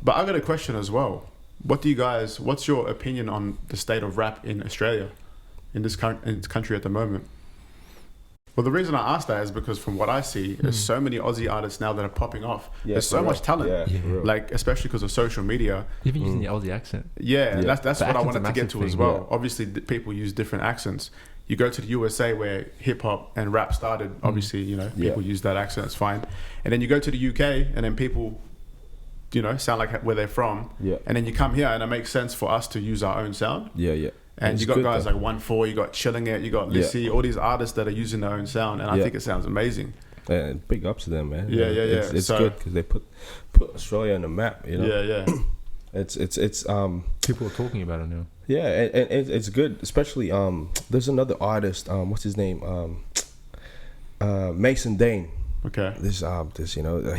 But I got a question as well. What's your opinion on the state of rap in Australia, in this country at the moment? Well, the reason I ask that is because from what I see, there's so many Aussie artists now that are popping off. Yeah, there's so much talent, Yeah. especially because of social media. Even using the Aussie accent. Yeah. That's what I wanted to get to as well. Yeah. Obviously, people use different accents. You go to the USA where hip hop and rap started. Obviously, people use that accent. It's fine. And then you go to the UK, and then people, sound like where they're from. Yeah. And then you come here, and it makes sense for us to use our own sound. Yeah. And It's you got good guys though. like 1-4, you got Chilling It, you got Lissy, all these artists that are using their own sound, and I think it sounds amazing. And big ups to them, man. Yeah. It's So- good because they put Australia on the map. Yeah. It's People are talking about it now. yeah, and it's good. Especially there's another artist. What's his name? Mason Dane. Okay. This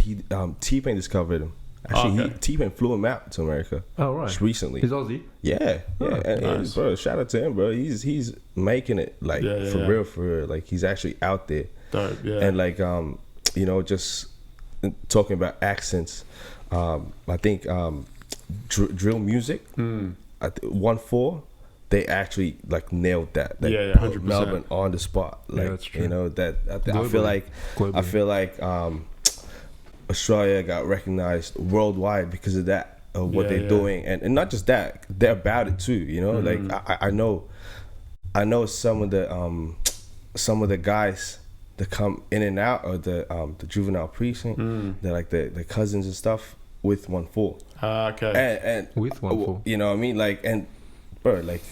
he T-Pain discovered him. Actually, okay. T-Pain flew him out to America. Oh, right. Just recently. He's Aussie. Yeah. And nice. bro, shout out to him, bro. He's making it for real. Like he's actually out there. Dope, yeah. And like just talking about accents. I think drill music. 1-4. They actually like nailed that. They Yeah, put 100%. Melbourne on the spot. Like that's true. I feel like Australia got recognized worldwide because of that, of what they're doing, and not just that, they're about it too. Like I know some of the guys that come in and out of the juvenile precinct, they're like the cousins and stuff with 1-4. Okay. And With 1-4. you know what I mean, like, and bro, like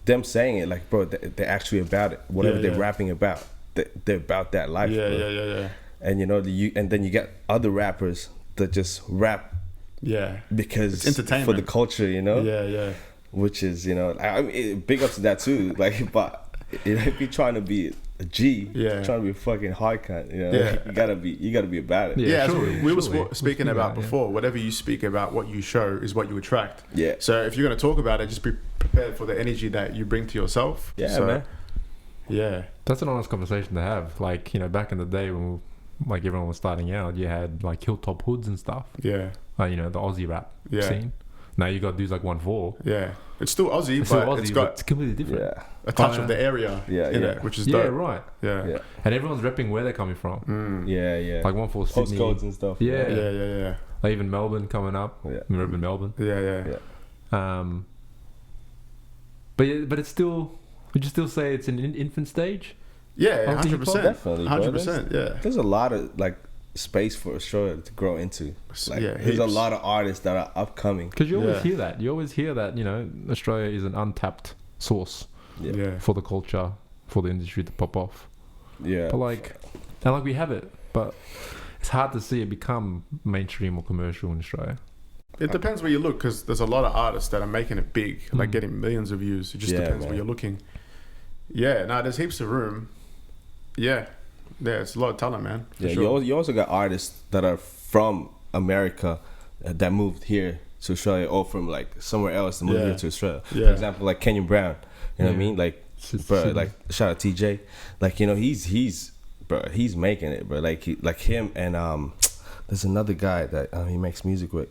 them saying it, like, bro, they're actually about it. Whatever they're rapping about, they're about that life. Yeah, bro. yeah. And and then you get other rappers that just rap Yeah. because It's entertainment. for the culture, Yeah. which is, I mean, big up to that too. Like, but if you're trying to be a G, Yeah. trying to be a fucking hard cunt, Yeah. you gotta be about it. Yeah. Yeah, as surely, we were surely. speaking Yeah, about yeah. before, whatever you speak about, what you show is what you attract. Yeah. So if you're going to talk about it, just be prepared for the energy that you bring to yourself. Yeah, So, man. Yeah. That's an honest conversation to have. Like, back in the day when everyone was starting out, you had like Hilltop Hoods and stuff. Yeah. The Aussie rap Yeah. scene. Now you got dudes like 1-4. Yeah. It's still Aussie, It's but still Aussie, it's but got it's completely different. Yeah. a touch Oh, of the area Yeah, in yeah. it, which is Yeah, dope. right. Yeah. Yeah. And everyone's repping where they're coming from. Yeah. Like 1-4 Sydney. Postcodes and stuff. Yeah. Yeah. Like even Melbourne coming up. Yeah. I'm repping Melbourne. Yeah. But it's still. Would you still say it's an infant stage? Yeah, Aussie hip-hop? 100%. Definitely, bro. 100%, yeah. There's a lot of like space for Australia to grow into. Like, Yeah, there's a heaps. lot of artists that are upcoming. Because you always Yeah. hear that. You always hear that. Australia is an untapped source Yeah. for the culture, for the industry to pop off. Yeah. But we have it, but it's hard to see it become mainstream or commercial in Australia. It depends where you look, because there's a lot of artists that are making it big, like getting millions of views. It just Yeah, depends man. where you're looking. Yeah, there's heaps of room. Yeah, it's a lot of talent, man. For Yeah, sure. you also got artists that are from America that moved here to Australia, or from like somewhere else that moved Yeah. here to Australia. Yeah. For example, like Kenyon Brown. You know what I Yeah. mean? Like, It's bro, Sydney. like shout out TJ. Like, he's making it, bro. Like him and there's another guy that he makes music with.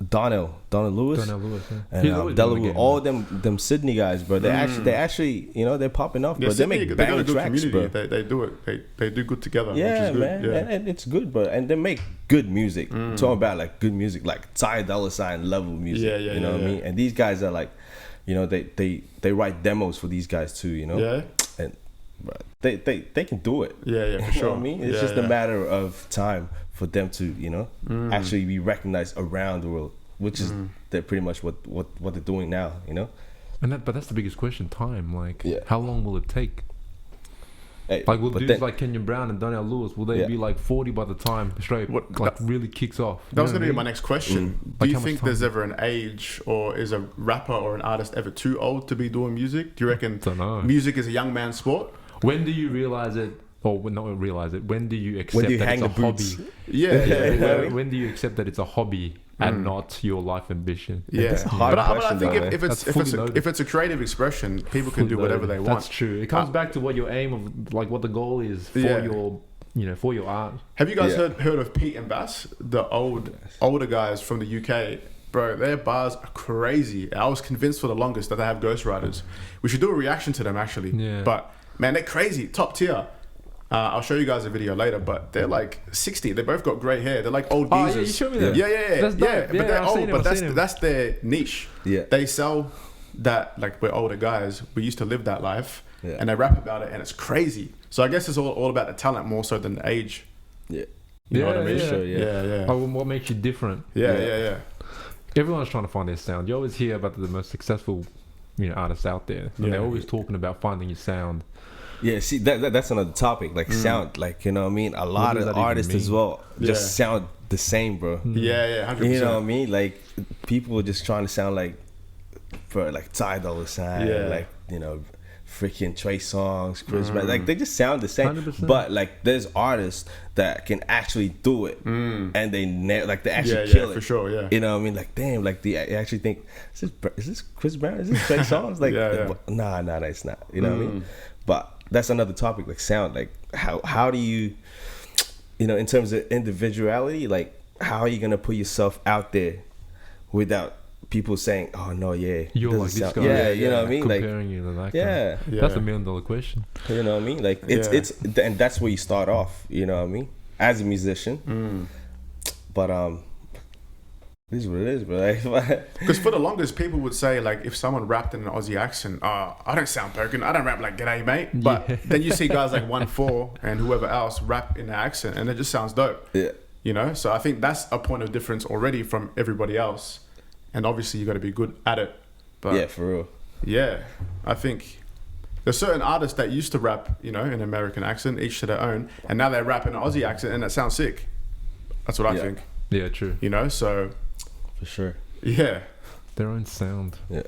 Donnell Lewis. Donnell Lewis, yeah. And He's always Della been in the Lewis, game, all man. them Sydney guys, bro. They actually, they're popping off, Yeah, bro. They Sydney, make they got banger a good tracks, community. bro. They do it. They do good together. which Yeah, is good. man, Yeah. and it's good, bro. And they make good music. Talking about like good music, like Ty Dolla $ign level music. Yeah, you know yeah, what I mean? And these guys are like, they write demos for these guys too. Yeah. And bro, they can do it. Yeah, for You know sure. what I mean? It's Yeah, just yeah. a matter of time for them to, actually be recognized around the world, which is they're pretty much what they're doing now. But that's the biggest question: time. Like, Yeah. how long will it take? Hey, Like, will but dudes then- like Kenyon Brown and Donnell Lewis, will they Yeah. be like 40 by the time Australia really kicks off? That was You know going to be what my next question. Do Like, you how much think time? there's ever an age, or is a rapper or an artist ever too old to be doing music? Do you reckon Don't know. music is a young man's sport? I mean? When do you realize it? Or not realize it? When do you accept When do you that hang it's a the boots? hobby? Yeah. When do you accept that it's a hobby and not your life ambition? Yeah, That's a hard but I question, think though, if That's fully loaded. if it's a creative expression, people can do whatever they want. That's true. It comes back to what your aim of, like, what the goal is for Yeah. your for your art. Have you guys heard of Pete and Bass, the older guys from the UK? Bro, their bars are crazy. I was convinced for the longest that they have ghostwriters. We should do a reaction to them actually. Yeah. But man, they're crazy, top tier. I'll show you guys a video later, but they're like 60. They both got grey hair. They're like old geezers. Oh, yeah, you showed me that. Yeah. That's dope. But they're I've seen old. him, But that's their niche. Yeah. They sell that, like, we're older guys. We used to live that life, Yeah. and they rap about it, and it's crazy. So I guess it's all about the talent more so than the age. Yeah. You know what I mean? Sure, Yeah. Like, what makes you different? Yeah. Everyone's trying to find their sound. You always hear about the most successful, artists out there, and they're always talking about finding your sound. Yeah, see that's another topic. Like sound, like you know what I mean. A lot of artists as well just sound the same, bro. Yeah, 100%. You know what I mean? Like people are just trying to sound like, bro, like Ty Dolla $ign, like freaking Trey Songz, Chris Brown. Like they just sound the same. 100%. But like there's artists that can actually do it, and they actually kill it for sure. Yeah, you know what I mean? Like damn, like they actually think is this Chris Brown? Is this Trey Songz? Like nah, it's not. You know what I mean? But that's another topic, like sound. Like how do you, in terms of individuality, like how are you gonna put yourself out there without people saying, "Oh no, you're doesn't like this sound-" guy." Yeah, you know what I mean? Comparing you to that guy. That's $1 million question. You know what I mean? Like it's and that's where you start off. You know what I mean? As a musician, but it is what it is, bro. Because for the longest, people would say, like, if someone rapped in an Aussie accent, I don't sound broken. I don't rap like "G'day, mate." But then you see guys like 1-4 and whoever else rap in an accent, and it just sounds dope. Yeah. So I think that's a point of difference already from everybody else. And obviously, you got to be good at it. But yeah, for real. Yeah, I think there's certain artists that used to rap, in an American accent, each to their own, and now they rap in an Aussie accent, and that sounds sick. That's what I think. Yeah, true. So. For sure. Yeah. Their own sound. Yeah.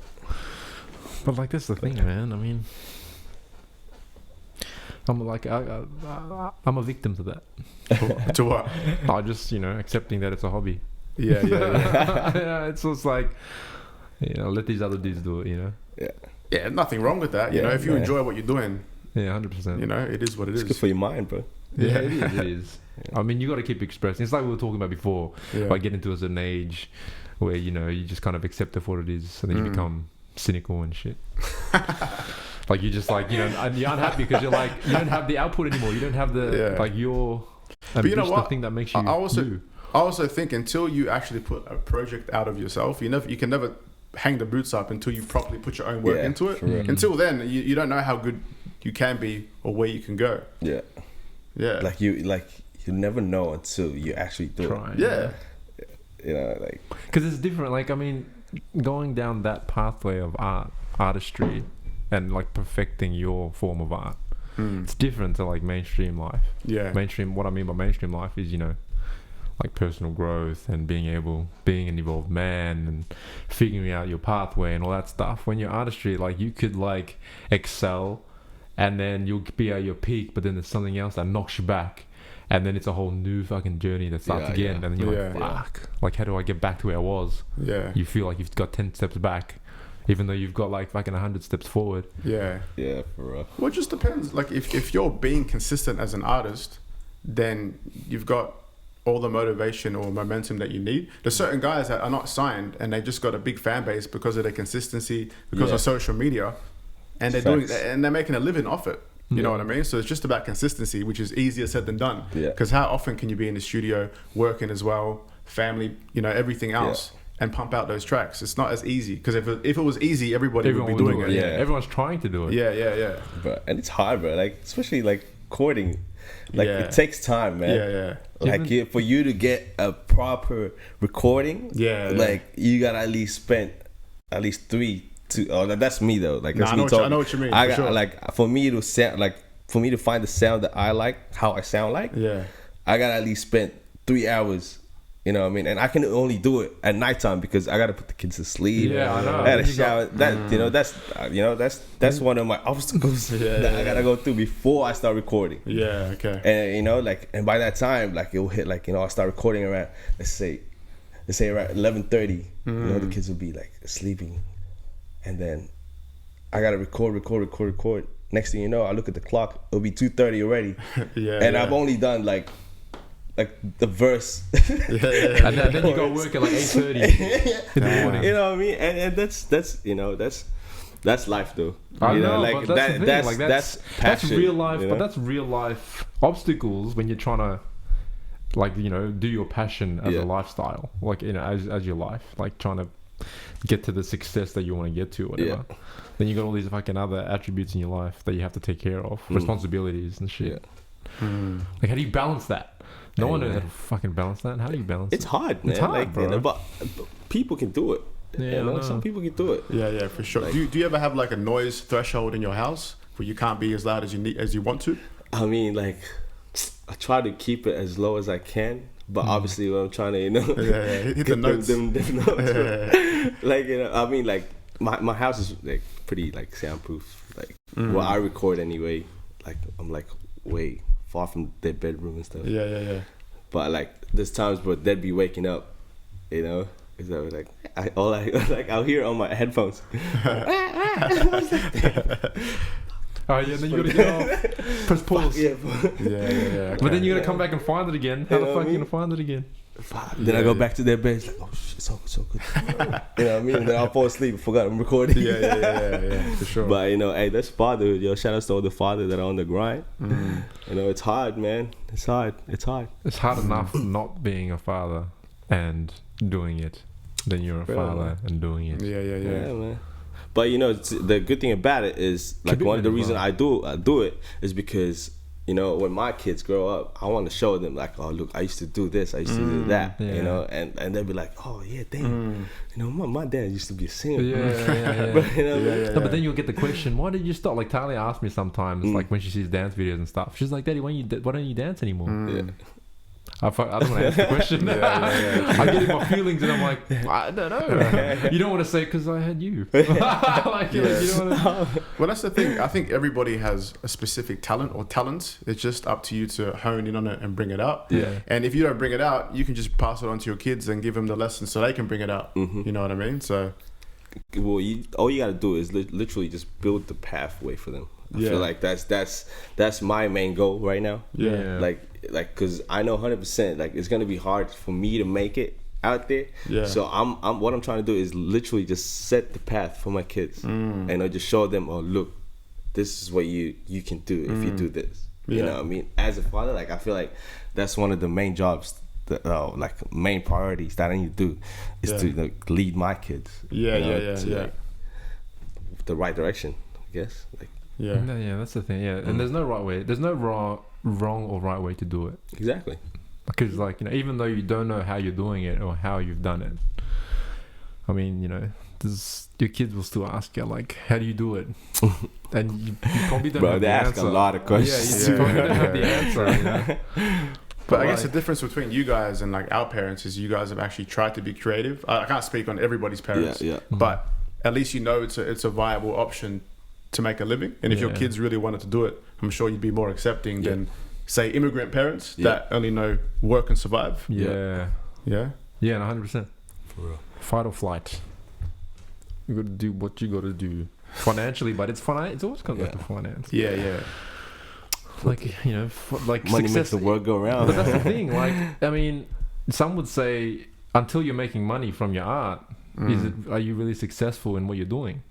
But like that's the thing, man. I mean, I'm like I'm a victim to that. To what? I just accepting that it's a hobby. Yeah. It's just like let these other dudes do it. Yeah, nothing wrong with that. If you enjoy what you're doing. Yeah, 100%. It is what it is. It's good for your mind, bro. Yeah, it is. I mean, you got to keep expressing. It's like we were talking about before. By getting to a certain age where you just kind of accept it for what it is, and then you become cynical and shit. Like you just and you're unhappy because you're like you don't have the output anymore. You don't have the your. But you know what? The thing that makes you. I also think until you actually put a project out of yourself, you can never hang the boots up until you properly put your own work into it. Until then, you don't know how good you can be or where you can go. Yeah. Like you never know until you actually do it. Yeah. Because it's different. Like I mean, going down that pathway of artistry, and like perfecting your form of art, it's different to like mainstream life. Yeah. What I mean by mainstream life is like personal growth and being an evolved man and figuring out your pathway and all that stuff. When you're artistry, like you could like excel, and then you'll be at your peak, but then there's something else that knocks you back. And then it's a whole new fucking journey that starts again. And then you're like, fuck. Like, how do I get back to where I was? Yeah. You feel like you've got 10 steps back, even though you've got like fucking 100 steps forward. Yeah. Yeah, for real. Well, it just depends. Like, if you're being consistent as an artist, then you've got all the motivation or momentum that you need. There's certain guys that are not signed and they just got a big fan base because of their consistency, because of social media. And they're making a living off it. You know what I mean? So it's just about consistency, which is easier said than done. Because how often can you be in the studio working as well, family, everything else, and pump out those tracks? It's not as easy. Because if it was easy, everyone would be doing it. Yeah, everyone's trying to do it. Yeah. But and it's hard, bro. Like especially like recording, like it takes time, man. Yeah. Like for you to get a proper recording, like you gotta at least spend at least 3. That's me though. Like I know what you mean. I got like for me to sound like for me to find the sound that I like, how I sound like. Yeah, I gotta at least spend 3 hours. You know what I mean? And I can only do it at nighttime because I gotta put the kids to sleep. Yeah, I know. I gotta shower. That's one of my obstacles that I gotta go through before I start recording. Yeah, okay. And and by that time, like it will hit like I start recording around let's say around 11:30. The kids will be like sleeping. And then I gotta record next thing you know, I look at the clock, it'll be 2:30 already. And I've only done like the verse. And then you go work at like 8:30 in the morning. You know what I mean? And that's you know, that's life though. I know, like but that's the thing. Like that's passion, that's real life. You know? But that's real life obstacles when you're trying to, like, you know, do your passion as a lifestyle, like, you know, as your life, like trying to get to the success that you want to get to, whatever. Then you got all these fucking other attributes in your life that you have to take care of, responsibilities and shit. Like, how do you balance that? No one knows how to fucking balance that. How do you balance it? It's hard, man. It's hard, like, bro. you know, but people can do it. Yeah, you know, some people can do it. Yeah, for sure. Like, do you ever have like a noise threshold in your house where you can't be as loud as you want to? I mean, like, I try to keep it as low as I can, but obviously when I'm trying to, you know, hit the notes. Them notes. Like, you know, I mean, like, my house is like pretty like soundproof. Like, well, I record anyway. Like, I'm like way far from their bedroom and stuff. Yeah. But like, there's times where they'd be waking up, you know. Because I was like, I'll hear it on my headphones. Oh yeah, then you gotta get off, press pause. Yeah. But then you gotta come back and find it again. How the fuck are you gonna find it again? Then I go back to their bed. It's like, oh shit, so good. You know what I mean? And then I'll fall asleep. I forgot I'm recording. Yeah, for sure. But you know, hey, that's fatherhood, yo. Shout out to all the fathers that are on the grind. You know, it's hard, man. It's hard. It's hard enough not being a father and doing it. Then you're a father and doing it. Yeah, man. But you know, the good thing about it is, like, one of the reasons I do it is because, you know, when my kids grow up, I want to show them, like, oh look, I used to do this, I used to do that, you know, and they'll be like, oh yeah, damn, you know, my dad used to be a singer. But, you know, No, but then you'll get the question, why did you stop? Like, Talia asks me sometimes, like, when she sees dance videos and stuff, she's like, Daddy, why don't you dance anymore? I don't want to answer the question. I get in my feelings and I'm like, I don't know. You don't want to say because I had you. Like, you know Well, that's the thing. I think everybody has a specific talent or talents. It's just up to you to hone in on it and bring it out. Yeah. And if you don't bring it out, you can just pass it on to your kids and give them the lessons so they can bring it out. You know what I mean? So, well, all you got to do is literally just build the pathway for them. I feel like that's my main goal right now. Like, because I know 100%, like, it's gonna be hard for me to make it out there. So I'm what I'm trying to do is literally just set the path for my kids, and I just show them, oh look, this is what you can do if you do this. You know what I mean? As a father, like, I feel like that's one of the main jobs, like, main priorities that I need to do is to, like, lead my kids. Like, the right direction, I guess. Like. Yeah, that's the thing. Yeah, and there's no right way. There's no wrong or right way to do it. Exactly. Because, like, you know, even though you don't know how you're doing it or how you've done it, I mean, you know, your kids will still ask you, like, how do you do it? And you probably don't have the answer. They ask a lot of questions. You probably don't have the answer. You know? But I guess the difference between you guys and, like, our parents is you guys have actually tried to be creative. I can't speak on everybody's parents, but at least you know it's a viable option to make a living. And if your kids really wanted to do it, I'm sure you'd be more accepting than, say, immigrant parents that only know work and survive. Yeah, 100%. For real. Fight or flight. You got to do what you got to do financially, but it's always comes back to finance. Like, you know, like, money success, makes the world go round. But that's the thing. Like, I mean, some would say until you're making money from your art, are you really successful in what you're doing?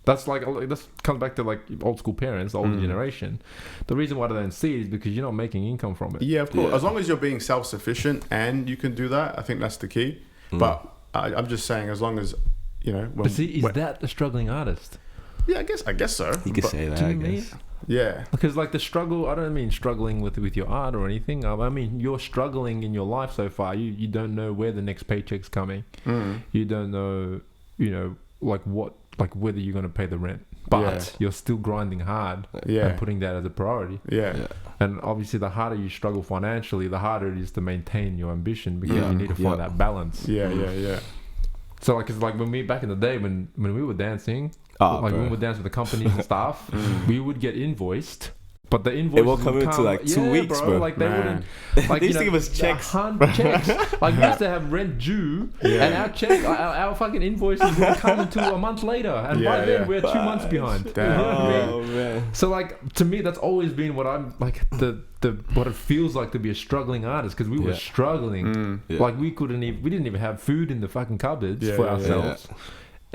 That's like, this comes back to, like, old school parents, the older generation. The reason why they don't see it is because you're not making income from it. Yeah, of course. As long as you're being self-sufficient and you can do that, I think that's the key. But I'm just saying, as long as, you know. But see, is that a struggling artist? Yeah, I guess so. You could say that, I guess. Yeah. Because, like, the struggle, I don't mean struggling with your art or anything. I mean, you're struggling in your life so far. You don't know where the next paycheck's coming. You don't know, you know, like whether you're going to pay the rent, but you're still grinding hard and putting that as a priority. And obviously, the harder you struggle financially, the harder it is to maintain your ambition, because you need to find that balance. So, like, it's like when back in the day when we were dancing, when we would dance with the companies and stuff, we would get invoiced but the invoices It will come into like 2 weeks, bro. Like they Man. wouldn't. Like They used to give us checks. checks. Like we used to have rent due, and our fucking invoices would come into a month later, and by then we're 2 months behind. Damn. You know what I mean? Oh man. So like to me, that's always been what I'm like the what it feels like to be a struggling artist, because we were struggling. Yeah. Like we didn't even have food in the fucking cupboards for ourselves.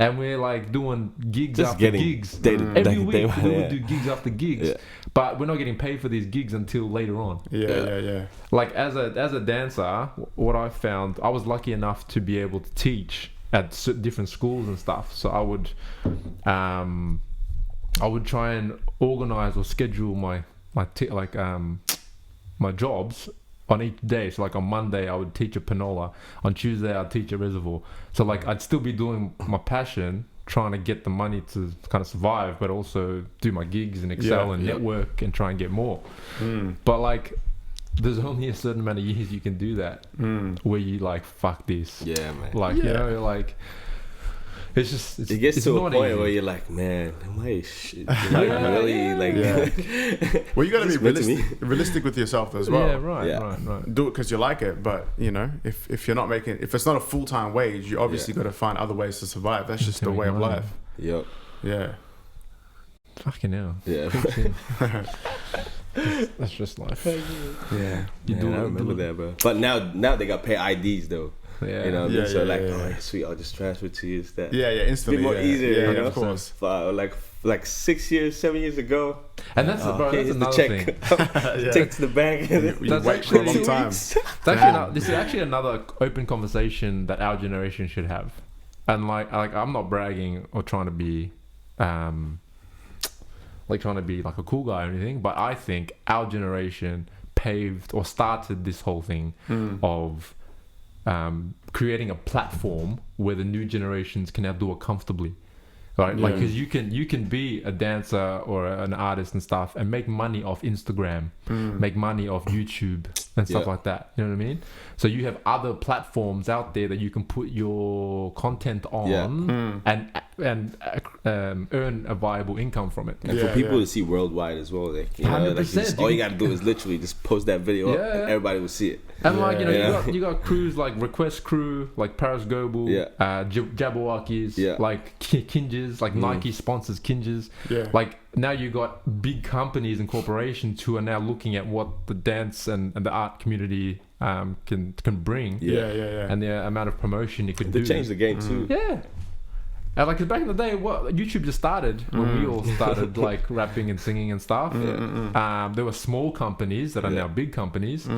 And we're like doing gigs Just after gigs. Every week we would do gigs after gigs. But we're not getting paid for these gigs until later on. Yeah. Like as a dancer, what I found, I was lucky enough to be able to teach at different schools and stuff. So I would try and organize or schedule my jobs on each day. So like on Monday I would teach a Panola, on Tuesday I'd teach a Reservoir. So like I'd still be doing my passion, trying to get the money to kind of survive, but also do my gigs and excel and network and try and get more. But like there's only a certain amount of years you can do that where you like fuck this. Yeah, man. Like you know, like it's just It gets it's to a not point easy. where you're like, man, am I really like? Well, you got to be Is this meant to me? realistic with yourself as well. Right. Do it because you like it, but you know, if you're not making, if it's not a full-time wage, you obviously got to find other ways to survive. That's just the way of life. Yep. Yeah. Fucking hell. Yeah. That's just life. Yeah. You do I it, remember do it. that, bro. But now they got pay IDs though. Yeah. You know what I mean? So like, yeah. oh yeah, sweet, I'll just transfer to you instead. Yeah, instantly. Be more easier, yeah, you know? of course. Like 6 years, 7 years ago. And that's bro, okay, that's here's another the thing. check. Take it to the bank. You That's wait for a actually long time. It's actually this is actually another open conversation that our generation should have. And like I'm not bragging or trying to be like a cool guy or anything, but I think our generation paved or started this whole thing of creating a platform where the new generations can now do it comfortably. Right, like because you can be a dancer or an artist and stuff and make money off Instagram, make money off YouTube and stuff like that. You know what I mean? So you have other platforms out there that you can put your content on and earn a viable income from it. And for people to see worldwide as well, like, you know, like all you gotta do is literally just post that video up and everybody will see it. And like, you know, you got crews like Request Crew, like Paris Global, Jabberwockies, like Kinges, like Nike sponsors Kinges. Like now you got big companies and corporations who are now looking at what the dance and the art community can bring. And the amount of promotion it could do. They changed the game too. Yeah. And like, 'cause back in the day, YouTube just started when we all started like rapping and singing and stuff. There were small companies that are now big companies.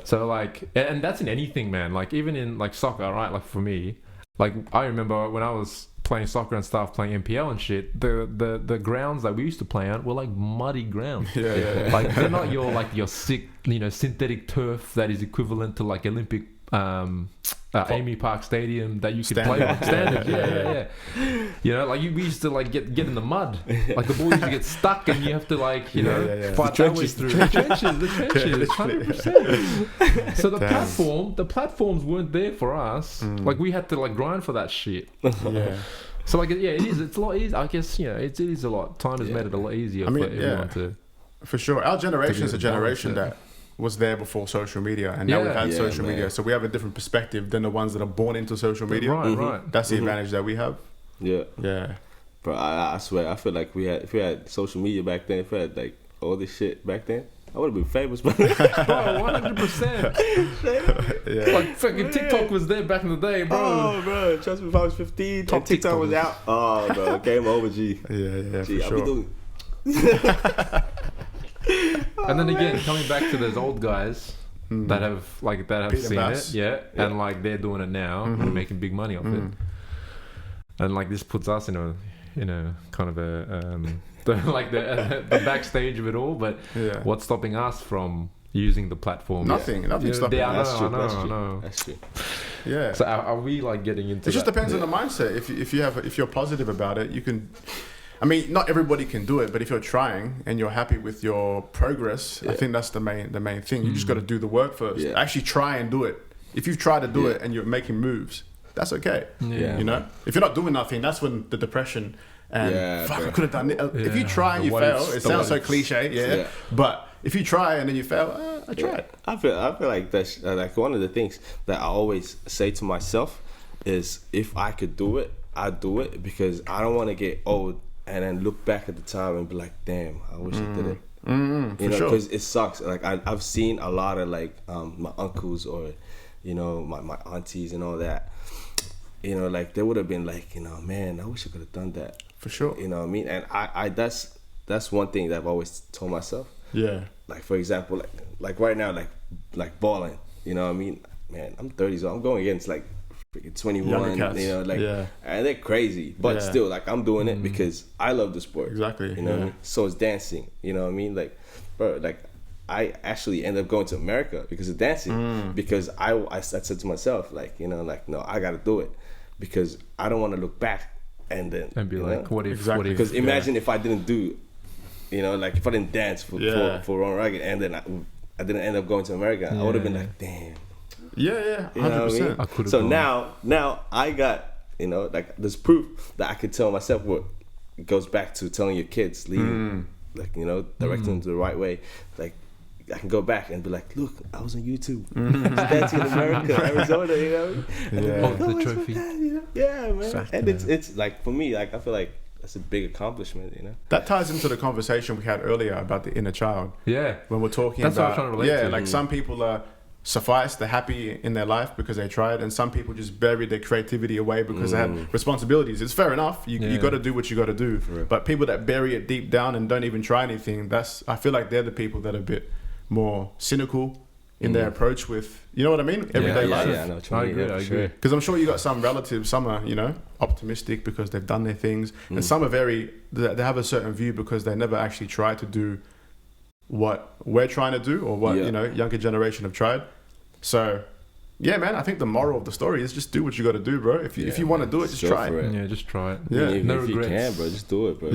So like, and that's in anything, man. Like even in like soccer, right? Like for me, like I remember when I was playing soccer and stuff, playing NPL and shit, the grounds that we used to play on were like muddy grounds. Like they're not your sick, you know, synthetic turf that is equivalent to like Olympic Amy Park Stadium that you could play on. Standard, You know, like we used to like get in the mud. Like the ball used to get stuck and you have to like, you know, fight that way through. The trenches, 100%. So the platforms weren't there for us. Like we had to like grind for that shit. So like, it's a lot easier. I guess, you know, it is a lot. Time has made it a lot easier for everyone to. For sure. Our generation is a generation that was there before social media, and now we've had social media, so we have a different perspective than the ones that are born into social media. Right. That's the advantage that we have. Bro, I swear, I feel like if we had social media back then, if we had like all this shit back then, I would have been famous, bro. 100%. Like fucking TikTok was there back in the day, bro. Oh, bro, trust me, if I was 15, TikTok was out. Oh, bro, game over, G. Yeah, G, for sure. And then again, coming back to those old guys that have seen it, and like they're doing it now and making big money off it, and like this puts us in a kind of a the backstage of it all. But what's stopping us from using the platform? Nothing stopping us. I know. That's true. Yeah. So are we like getting into? It just depends on the mindset. If you're positive about it, you can. I mean, not everybody can do it, but if you're trying and you're happy with your progress, I think that's the main thing. You just got to do the work first. Actually try and do it. If you've tried to do it and you're making moves, that's okay. You know, if you're not doing nothing, that's when the depression and fuck, bro. I could have done it. If you Yeah, try and the you what fail, ifs, it the sounds so what ifs. cliche, Yeah. But if you try and then you fail, I tried. I feel like that's like one of the things that I always say to myself is if I could do it, I'd do it, because I don't want to get old and then look back at the time and be like, damn, I wish I did it. For You know, sure. because it sucks. Like I've seen a lot of like my uncles or my aunties and all that. You know, like they would have been like, man, I wish I could have done that. For sure. You know what I mean? And I that's one thing that I've always told myself. Yeah. Like for example, like right now, like balling. You know what I mean? Man, I'm 30, so I'm going against like freaking 21. Younger cats. You know, like, Yeah. and they're crazy, but Yeah. still, like I'm doing it because I love the sport. Exactly. You know what I mean? So it's dancing. You know what I mean? Like, bro, like I actually ended up going to America because of dancing. Because I said to myself, like, like, no, I got to do it because I don't want to look back and then And be like, what if? Exactly. What if? because imagine if I didn't do, like if I didn't dance for Ron Rugged and then I didn't end up going to America, I would have been like, damn. Yeah, You know what I 100%. mean? I could've So gone. now I got, like there's proof that I could tell myself what it goes back to telling your kids, leading, like, directing them to the right way. Like I can go back and be like, look, I was on YouTube. I was dancing in America, Arizona, And Yeah. they're Hold the "Oh, it's trophy." my dad," Yeah, man. Fact, and man. it's like, for me, like I feel like that's a big accomplishment, That ties into the conversation we had earlier about the inner child. Yeah. When we're talking That's what I'm about, trying to relate to. like some people are sufficed, they're happy in their life because they tried, and some people just bury their creativity away because they had responsibilities. It's fair enough. You got to do what you got to do. real. But people that bury it deep down and don't even try anything, I feel like they're the people that are a bit more cynical in their approach with, you know what I mean? Everyday life. Yeah, I know what you I mean, agree. yeah, I for agree. sure. Because I'm sure you got some relatives, some are, optimistic because they've done their things. And some are they have a certain view because they never actually try to do what we're trying to do or what, younger generation have tried. So, yeah, man, I think the moral of the story is just do what you got to do, bro. If you want to do it, just Go try for it. it. Yeah, just try it. Yeah. If No you regrets. can, bro, just do it, bro.